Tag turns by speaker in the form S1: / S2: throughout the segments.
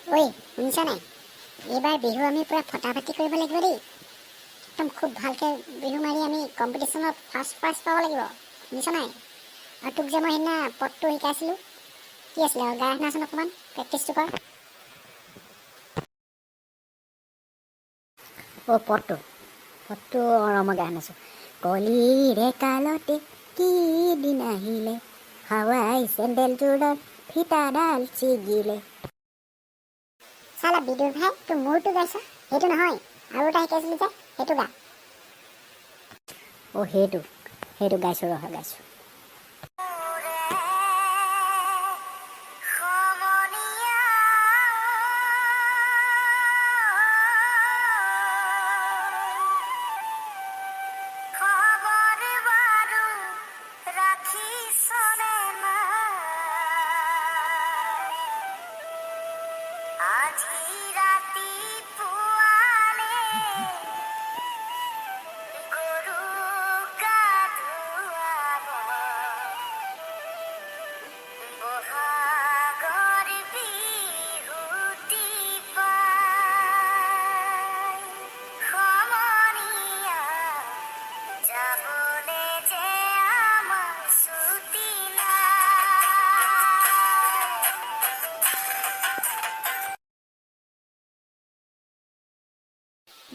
S1: ঐ শুনিছা নাই? এইবাৰ বিহু আমি পুৰা ফটাফটি কৰিব লাগিব দেই। একদম খুব ভালকৈ বিহু মাৰি আমি কম্পিটিশ্যনত ফাৰ্ষ্ট পাব লাগিব। শুনিছা নাই? আৰু তোক যে মই সেইদিনা পদটো শিকাইছিলোঁ, কি আছিলে আৰু গাই শুনাচোন অকণমান, প্ৰেক্টিচটো কৰ। পদটো মই গাই শুনাইছোঁ। কলিৰে কালতে কি দিন আহিলে, হাৱাই চেণ্ডেলযোৰত ফিটাডাল ছিগিলে। চালা বিদুৰ ভাই, তোৰ মোৰটো গাইছ, সেইটো নহয় আৰু এটা শিকাইছিলি যে, সেইটো গা। সেইটো গাইছোঁ গাইছোঁ।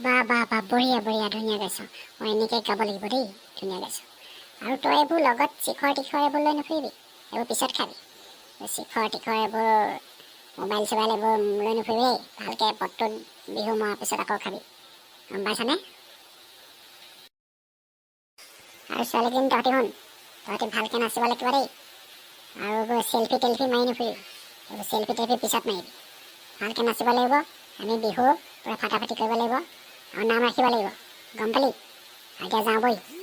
S1: বা বঢ়িয়া ধুনীয়া গাইছ। মই এনেকৈ গাব লাগিব দেই, ধুনীয়া গাইছ। আৰু তই এইবোৰ লগত শিখৰ এইবোৰ লৈ নুফুৰিবি, এইবোৰ পিছত খাবি। শিখৰ এইবোৰ মোবাইল চোবাইল এইবোৰ লৈ নুফুৰিবি দেই। ভালকৈ পদটোত বিহু মৰাৰ পিছত আকৌ খাবি, গম পাইছানে? আৰু ছোৱালীজনী তহঁতি ভালকৈ নাচিব লাগিব দেই। আৰু এইবোৰ চেল্ফি টেল্ফি মাৰি নুফুৰিবি, এইবোৰ চেল্ফি টেল্ফি পিছত মাৰিবি। ভালকৈ নাচিব লাগিব, আমি বিহু পুৰা ফাটাফাটি কৰিব লাগিব আৰু নাম ৰাখিব লাগিব, গম পালি? এতিয়া যাওঁ বই।